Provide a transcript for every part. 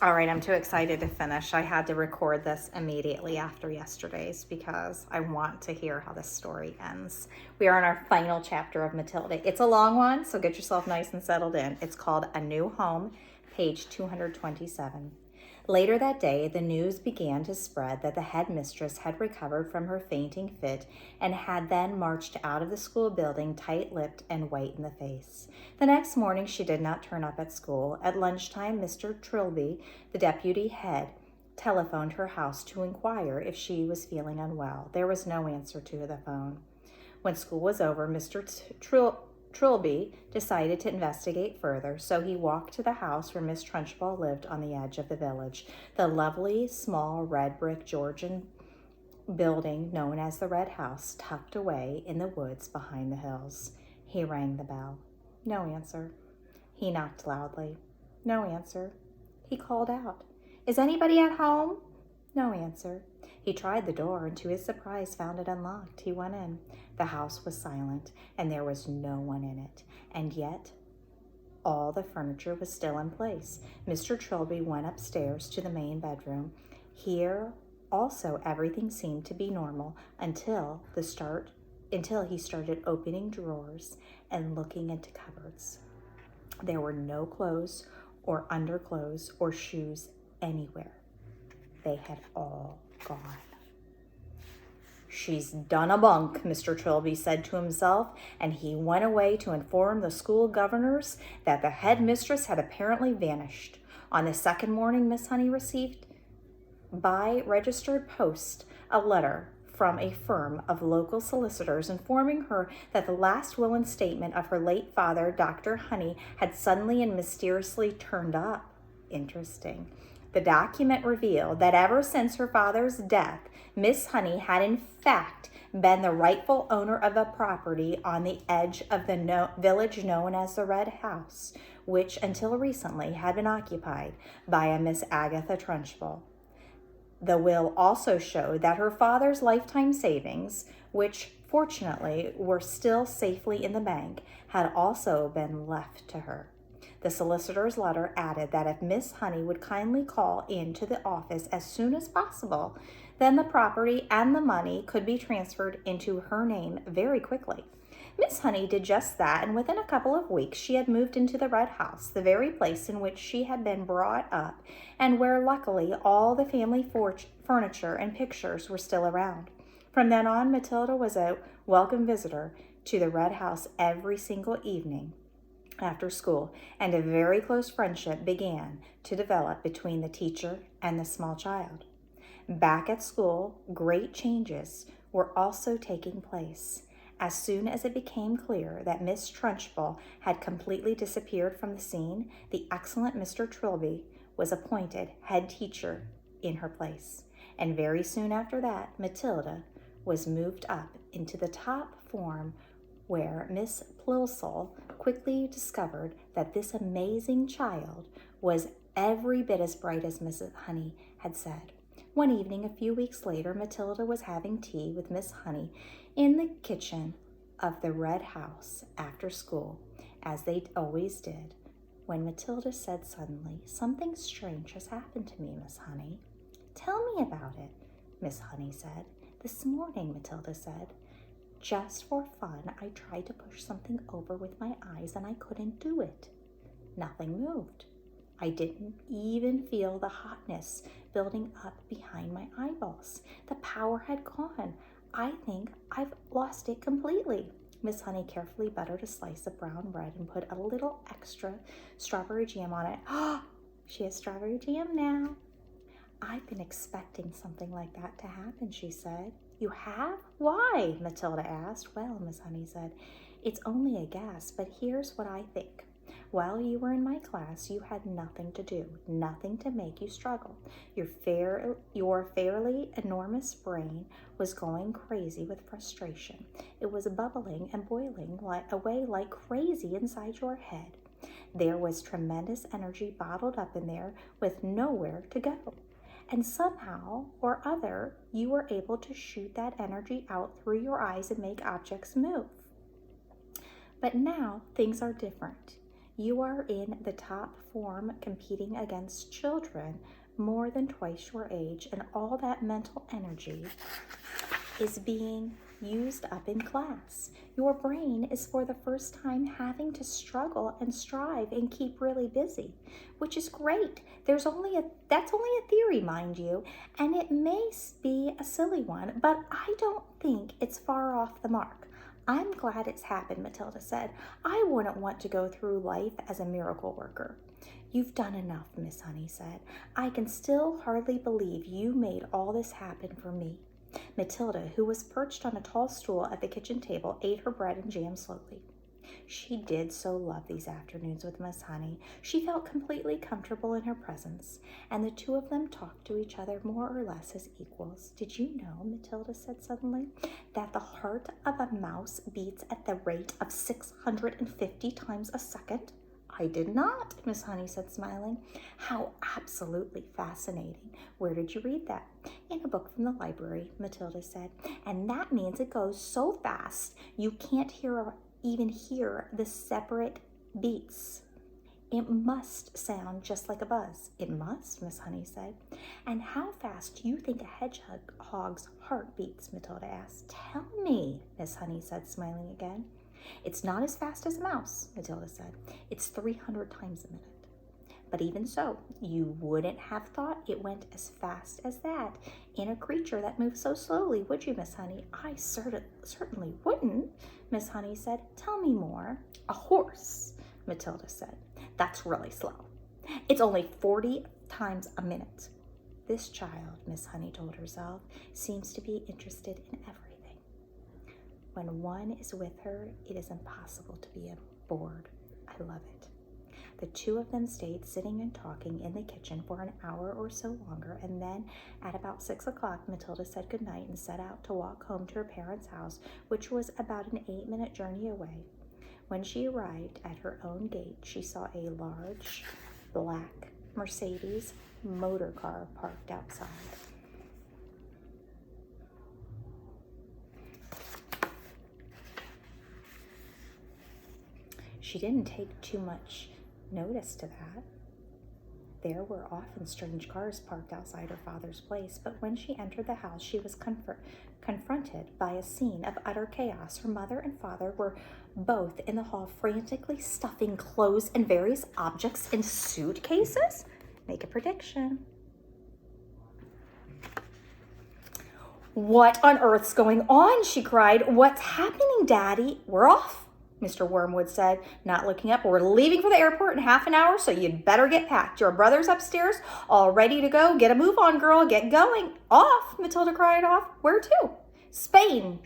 All right, I'm too excited to finish. I had to record this immediately after yesterday's because I want to hear how this story ends. We are in our final chapter of Matilda. It's a long one, so get yourself nice and settled in. It's called A New Home, page 227. Later that day, the news began to spread that the headmistress had recovered from her fainting fit and had then marched out of the school building tight-lipped and white in the face. The next morning, she did not turn up at school. At lunchtime, Mr. Trilby, the deputy head, telephoned her house to inquire if she was feeling unwell. There was no answer to the phone. When school was over, Mr. Trilby decided to investigate further, so he walked to the house where Miss Trunchbull lived on the edge of the village, the lovely, small, red brick Georgian building known as the Red House, tucked away in the woods behind the hills. He rang the bell. No answer. He knocked loudly. No answer. He called out, "Is anybody at home?" No answer. He tried the door and to his surprise found it unlocked. He went in. The house was silent and there was no one in it. And yet all the furniture was still in place. Mr. Trilby went upstairs to the main bedroom. Here also everything seemed to be normal until he started opening drawers and looking into cupboards. There were no clothes or underclothes or shoes anywhere. They had all gone. "She's done a bunk," Mr. Trilby said to himself, and he went away to inform the school governors that the headmistress had apparently vanished. On the second morning, Miss Honey received by registered post a letter from a firm of local solicitors informing her that the last will and statement of her late father, Dr. Honey, had suddenly and mysteriously turned up. Interesting. The document revealed that ever since her father's death, Miss Honey had in fact been the rightful owner of a property on the edge of the village known as the Red House, which until recently had been occupied by a Miss Agatha Trunchbull. The will also showed that her father's lifetime savings, which fortunately were still safely in the bank, had also been left to her. The solicitor's letter added that if Miss Honey would kindly call in to the office as soon as possible, then the property and the money could be transferred into her name very quickly. Miss Honey did just that, and within a couple of weeks she had moved into the Red House, the very place in which she had been brought up, and where luckily all the family furniture and pictures were still around. From then on, Matilda was a welcome visitor to the Red House every single evening after school, and a very close friendship began to develop between the teacher and the small child. Back at school, great changes were also taking place. As soon as it became clear that Miss Trunchbull had completely disappeared from the scene, the excellent Mr. Trilby was appointed head teacher in her place. And very soon after that, Matilda was moved up into the top form, where Miss Plilsall quickly discovered that this amazing child was every bit as bright as Mrs. Honey had said. One evening, a few weeks later, Matilda was having tea with Miss Honey in the kitchen of the Red House after school, as they always did, when Matilda said suddenly, "Something strange has happened to me, Miss Honey." "Tell me about it," Miss Honey said. "This morning," Matilda said, "just for fun, I tried to push something over with my eyes and I couldn't do it. Nothing moved. I didn't even feel the hotness building up behind my eyeballs. The power had gone. I think I've lost it completely." Miss Honey carefully buttered a slice of brown bread and put a little extra strawberry jam on it. "Oh, she has strawberry jam now." "I've been expecting something like that to happen," she said. "You have? Why?" Matilda asked. "Well," Miss Honey said, "it's only a guess, but here's what I think. While you were in my class, you had nothing to do, nothing to make you struggle. Your fairly enormous brain was going crazy with frustration. It was bubbling and boiling away like crazy inside your head. There was tremendous energy bottled up in there with nowhere to go. And somehow or other, you were able to shoot that energy out through your eyes and make objects move. But now things are different. You are in the top form competing against children more than twice your age, and all that mental energy is being used up in class. Your brain is for the first time having to struggle and strive and keep really busy, which is great. That's only a theory, mind you, and it may be a silly one, but I don't think it's far off the mark. I'm glad it's happened, Matilda said. I wouldn't want to go through life as a miracle worker. You've done enough, Miss Honey said. I can still hardly believe you made all this happen for me. Matilda, who was perched on a tall stool at the kitchen table, ate her bread and jam slowly. She did so love these afternoons with Miss Honey. She felt completely comfortable in her presence, and the two of them talked to each other more or less as equals. Did you know, Matilda said suddenly, that the heart of a mouse beats at the rate of 650 times a second? I did not, Miss Honey said, smiling. How absolutely fascinating. Where did you read that? In a book from the library, Matilda said. And that means it goes so fast you can't even hear the separate beats. It must sound just like a buzz. It must, Miss Honey said. And how fast do you think a hedgehog's heart beats? Matilda asked. Tell me, Miss Honey said, smiling again. It's not as fast as a mouse, Matilda said. It's 300 times a minute. But even so, you wouldn't have thought it went as fast as that in a creature that moves so slowly, would you, Miss Honey? I certainly wouldn't, Miss Honey said. Tell me more. A horse, Matilda said. That's really slow. It's only 40 times a minute. This child, Miss Honey told herself, seems to be interested in everything. When one is with her, it is impossible to be bored. I love it. The two of them stayed sitting and talking in the kitchen for an hour or so longer, and then at about 6 o'clock, Matilda said goodnight and set out to walk home to her parents' house, which was about an 8-minute journey away. When she arrived at her own gate, she saw a large black Mercedes motor car parked outside. She didn't take too much notice to that. There were often strange cars parked outside her father's place, but when she entered the house, she was confronted by a scene of utter chaos. Her mother and father were both in the hall, frantically stuffing clothes and various objects in suitcases. Make a prediction. What on earth's going on? She cried. What's happening, Daddy? We're off, Mr. Wormwood said, not looking up. We're leaving for the airport in half an hour, so you'd better get packed. Your brother's upstairs, all ready to go. Get a move on, girl. Get going. Off, Matilda cried. Off? Where to? Spain,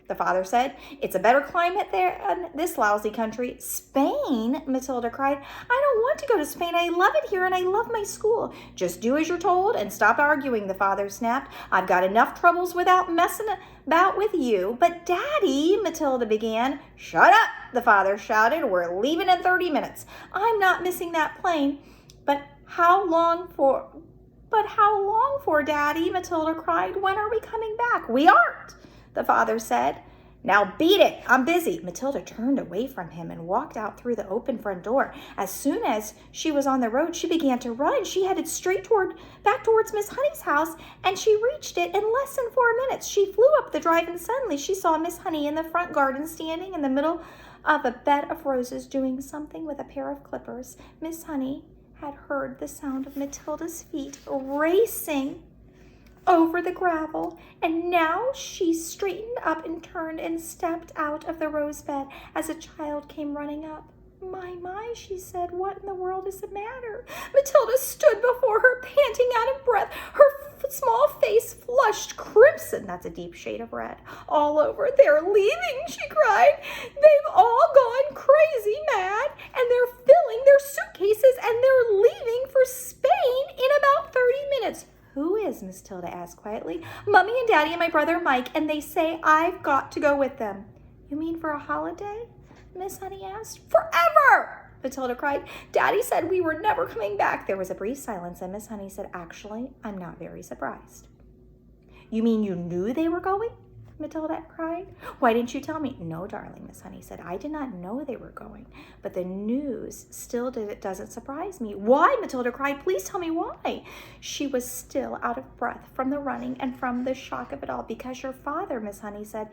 the father said. It's a better climate there in this lousy country. Spain, Matilda cried. I don't want to go to Spain. I love it here and I love my school. Just do as you're told and stop arguing, the father snapped. I've got enough troubles without messing about with you. But Daddy, Matilda began. Shut up, the father shouted. We're leaving in 30 minutes. I'm not missing that plane. But how long for, Daddy? Matilda cried. When are we coming back? We aren't, the father said. Now beat it. I'm busy. Matilda turned away from him and walked out through the open front door. As soon as she was on the road, she began to run. She headed straight back towards Miss Honey's house, and she reached it in less than 4 minutes. She flew up the drive, and suddenly she saw Miss Honey in the front garden, standing in the middle of a bed of roses, doing something with a pair of clippers. Miss Honey had heard the sound of Matilda's feet racing over the gravel, and now she straightened up and turned and stepped out of the rose bed as a child came running up. My, she said, what in the world is the matter? Matilda stood before her, panting out of breath, her small face flushed crimson, that's a deep shade of red, all over. They're leaving, she cried. They've all gone crazy mad, and they're filling their suitcases, and they're leaving for Spain in about 30 minutes. Who is? Miss Tilda asked quietly. Mummy and Daddy and my brother Mike, and they say I've got to go with them. You mean for a holiday? Miss Honey asked. Forever! Matilda cried. Daddy said we were never coming back. There was a brief silence, and Miss Honey said, actually, I'm not very surprised. You mean you knew they were going? Matilda cried. Why didn't you tell me? No, darling, Miss Honey said. I did not know they were going, but the news still doesn't surprise me. Why? Matilda cried. Please tell me why. She was still out of breath from the running and from the shock of it all. Because your father, Miss Honey said,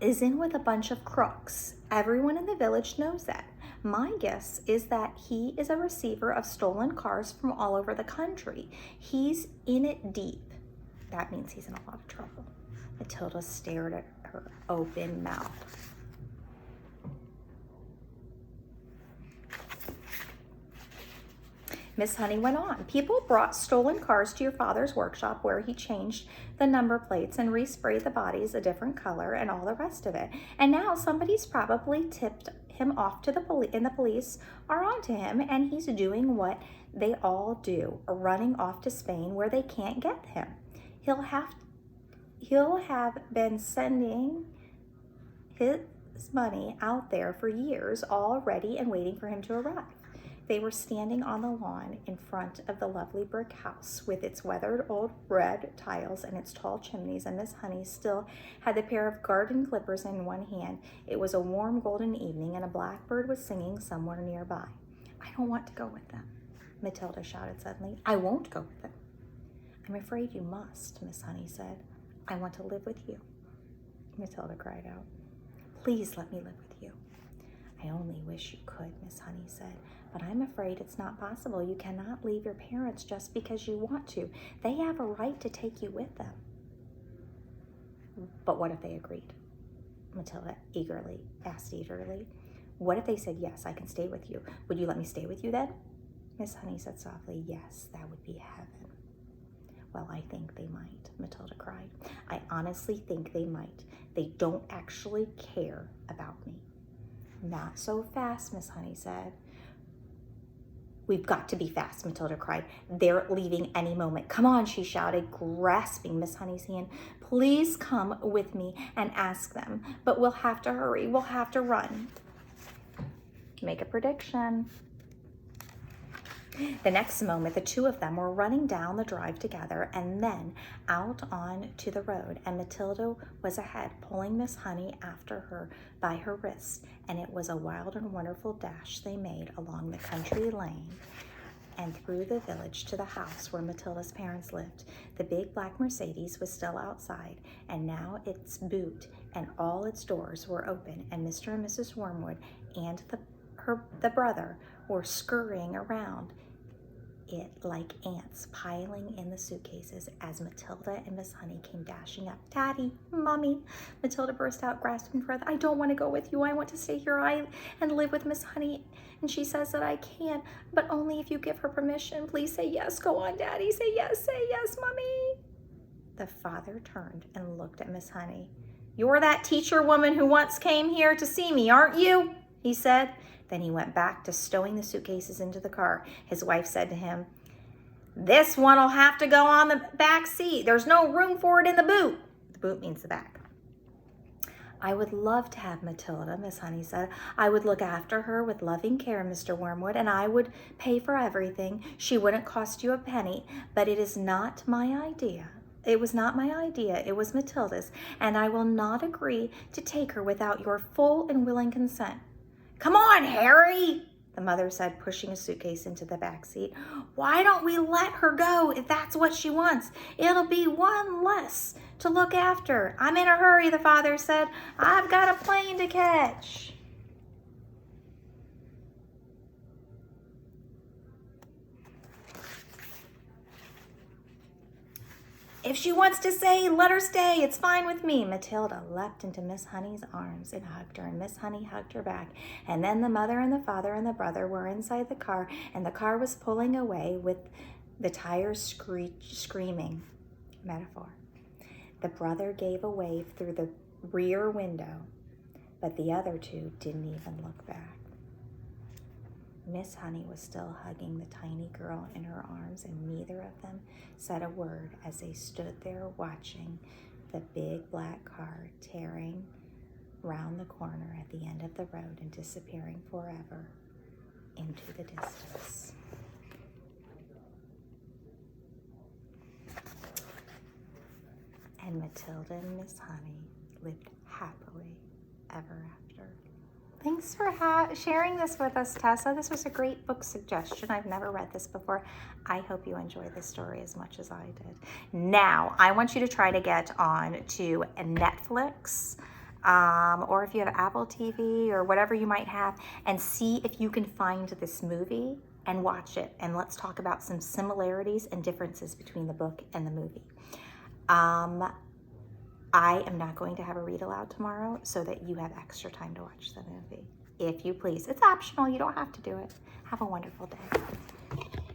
is in with a bunch of crooks. Everyone in the village knows that. My guess is that he is a receiver of stolen cars from all over the country. He's in it deep. That means he's in a lot of trouble. Matilda stared at her open mouth. Miss Honey went on. People brought stolen cars to your father's workshop where he changed the number plates and resprayed the bodies a different color and all the rest of it. And now somebody's probably tipped him off to the police, and the police are onto him, and he's doing what they all do, running off to Spain where they can't get him. He'll have been sending his money out there for years, all ready and waiting for him to arrive. They were standing on the lawn in front of the lovely brick house with its weathered old red tiles and its tall chimneys, and Miss Honey still had the pair of garden clippers in one hand. It was a warm golden evening, and a blackbird was singing somewhere nearby. I don't want to go with them, Matilda shouted suddenly. I won't go with them. I'm afraid you must, Miss Honey said. I want to live with you, Matilda cried out. Please let me live with you. I only wish you could, Miss Honey said, but I'm afraid it's not possible. You cannot leave your parents just because you want to. They have a right to take you with them. But what if they agreed? Matilda asked eagerly. What if they said, yes, I can stay with you? Would you let me stay with you then? Miss Honey said softly, yes, that would be heaven. Well, I think they might, Matilda cried. I honestly think they might. They don't actually care about me. Not so fast, Miss Honey said. We've got to be fast, Matilda cried. They're leaving any moment. Come on, she shouted, grasping Miss Honey's hand. Please come with me and ask them, but we'll have to hurry. We'll have to run. Make a prediction. The next moment, the two of them were running down the drive together and then out on to the road, and Matilda was ahead, pulling Miss Honey after her by her wrist, and it was a wild and wonderful dash they made along the country lane and through the village to the house where Matilda's parents lived. The big black Mercedes was still outside, and now its boot and all its doors were open, and Mr. and Mrs. Wormwood and the brother were scurrying around it like ants piling in the suitcases as Matilda and Miss Honey came dashing up. Daddy, Mommy, Matilda burst out, grasping for breath. I don't want to go with you. I want to stay here and live with Miss Honey. And she says that I can, but only if you give her permission. Please say yes. Go on, Daddy. Say yes, Mommy. The father turned and looked at Miss Honey. You're that teacher woman who once came here to see me, aren't you? He said. Then he went back to stowing the suitcases into the car. His wife said to him, this one'll have to go on the back seat. There's no room for it in the boot. The boot means the back. I would love to have Matilda, Miss Honey said. I would look after her with loving care, Mr. Wormwood, and I would pay for everything. She wouldn't cost you a penny, but it is not my idea. It was not my idea. It was Matilda's, and I will not agree to take her without your full and willing consent. Come on, Harry, the mother said, pushing a suitcase into the back seat. Why don't we let her go if that's what she wants? It'll be one less to look after. I'm in a hurry, the father said. I've got a plane to catch. If she wants to stay, let her stay. It's fine with me. Matilda leapt into Miss Honey's arms and hugged her, and Miss Honey hugged her back. And then the mother and the father and the brother were inside the car, and the car was pulling away with the tires screaming. Metaphor. The brother gave a wave through the rear window, but the other two didn't even look back. Miss Honey was still hugging the tiny girl in her arms, and neither of them said a word as they stood there watching the big black car tearing round the corner at the end of the road and disappearing forever into the distance. And Matilda and Miss Honey lived happily ever after. Thanks for sharing this with us, Tessa. This was a great book suggestion. I've never read this before. I hope you enjoy this story as much as I did. Now, I want you to try to get on to Netflix, or if you have Apple TV or whatever you might have, and see if you can find this movie and watch it. And let's talk about some similarities and differences between the book and the movie. I am not going to have a read aloud tomorrow so that you have extra time to watch the movie. If you please. It's optional. You don't have to do it. Have a wonderful day.